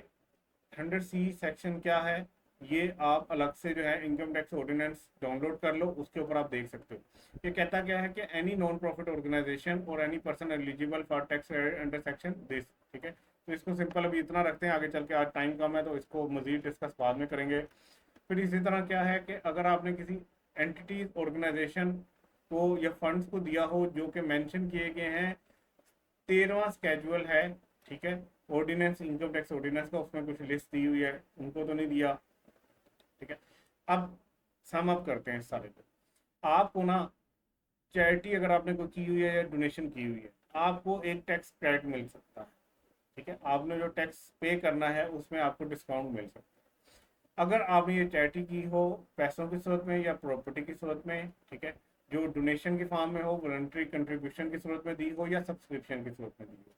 अंडर सी सेक्शन क्या है, ये आप अलग से जो है इनकम टैक्स ऑर्डिनेंस डाउनलोड कर लो, उसके ऊपर आप देख सकते हो। ये कहता क्या है कि एनी नॉन प्रॉफिट ऑर्गेनाइजेशन और any person eligible for tax credit under section this. ठीक है, तो इसको सिंपल अभी इतना रखते हैं, आगे चल के आज टाइम कम है तो इसको मजीद डिस्कस बाद में करेंगे। फिर इसी तरह क्या है कि अगर आपने किसी एंटिटीज ऑर्गेनाइजेशन को या फंड्स को दिया हो जो कि मेंशन किए गए हैं, 13वां स्केजुअल है, ठीक है, ऑर्डिनेंस, इनकम टैक्स ऑर्डिनेंस का, उसमें कुछ लिस्ट दी हुई है, उनको तो नहीं दिया। ठीक है, अब सम अप करते हैं इस सारे को। आपको ना चैरिटी अगर आपने कोई की हुई है या डोनेशन की हुई है, आपको एक टैक्स क्रेडिट मिल सकता है। ठीक है, आपने जो टैक्स पे करना है उसमें आपको डिस्काउंट मिल सकता है। अगर आपने ये चैरिटी की हो पैसों की सूरत में या प्रॉपर्टी की सूरत में, ठीक है, जो डोनेशन के फॉर्म में हो, वॉलंटरी कंट्रीब्यूशन की सूरत में दी हो, या सब्सक्रिप्शन की सूरत में दी हो,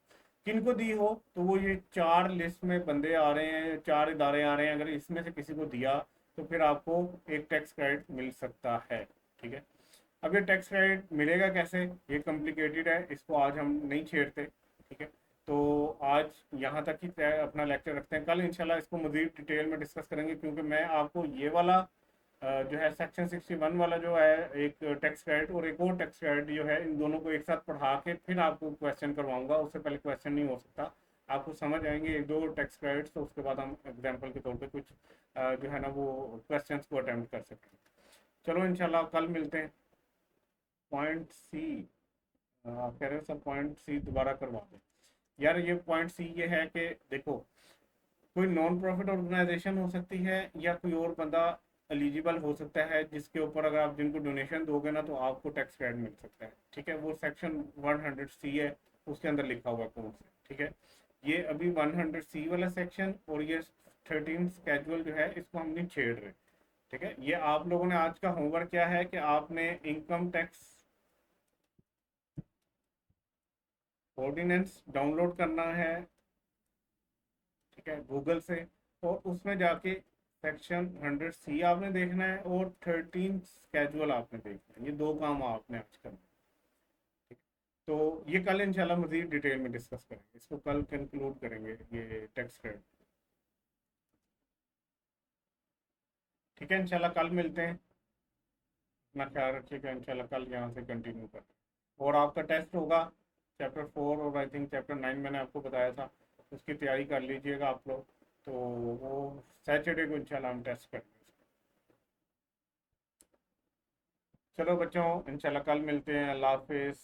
किनको दी हो, तो वो ये 4 लिस्ट में बंदे आ रहे हैं, 4 इदारे आ रहे हैं, अगर इसमें से किसी को दिया तो फिर आपको एक टैक्स क्रेडिट मिल सकता है। ठीक है, अब ये टैक्स क्रेडिट मिलेगा कैसे, ये कॉम्प्लिकेटेड है, इसको आज हम नहीं छेड़ते। ठीक है, तो आज यहाँ तक ही अपना लेक्चर रखते हैं, कल इंशाल्लाह इसको मज़ीद डिटेल में डिस्कस करेंगे, क्योंकि मैं आपको ये वाला जो है सेक्शन 61 वाला जो है एक टैक्स क्रेडिट और एक और टैक्स क्रेडिट जो है, इन दोनों को एक साथ पढ़ा के फिर आपको क्वेश्चन करवाऊंगा। उससे पहले क्वेश्चन नहीं हो सकता, आपको समझ आएंगे एक दो टैक्स क्रेडिट्स, तो उसके बाद हम एग्जाम्पल के तौर पे कुछ जो है ना वो क्वेश्चन को अटेम्प्ट कर सकेंगे। चलो इंशाल्लाह कल मिलते हैं। पॉइंट सी, आप कह रहे हो सर पॉइंट सी दोबारा करवा दें। यार ये पॉइंट सी ये है कि देखो, कोई नॉन प्रॉफिट ऑर्गेनाइजेशन हो सकती है या कोई और बंदा एलिजिबल हो सकता है जिसके ऊपर अगर आप जिनको डोनेशन दोगे ना तो आपको टैक्स क्रेडिट मिल सकता है। ठीक है, वो सेक्शन 100 सी है, उसके अंदर लिखा हुआ है कौन से। ठीक है, ये अभी 100 सी वाला सेक्शन और ये 13 स्केजुअल जो है इसको हम नहीं छेड़ रहे। ठीक है, ये आप लोगों ने आज का होमवर्क क्या है कि आपने इनकम टैक्स ऑर्डिनेंस डाउनलोड करना है, ठीक है, गूगल से, और उसमें जाके सेक्शन 100 सी आपने देखना है और 13 स्केजुअल आपने देखना है। ये दो काम आपने आज करना है। ठीक है, तो ये कल इंशाल्लाह मजीद डिटेल में डिस्कस करेंगे, इसको कल कंक्लूड करेंगे ये टैक्स क्रेडिट। ठीक है, इंशाल्लाह कल मिलते हैं, अपना ख्याल रखिएगा, इंशाल्लाह कल यहाँ से कंटिन्यू करें। और आपका टेस्ट होगा चैप्टर 4 और आई थिंक चैप्टर 9 मैंने आपको बताया था, उसकी तैयारी कर लीजिएगा आप लोग। तो वो सैटरडे को इंशाल्लाह हम टेस्ट करेंगे। चलो बच्चों, इंशाल्लाह कल मिलते हैं, अल्लाह हाफिज़।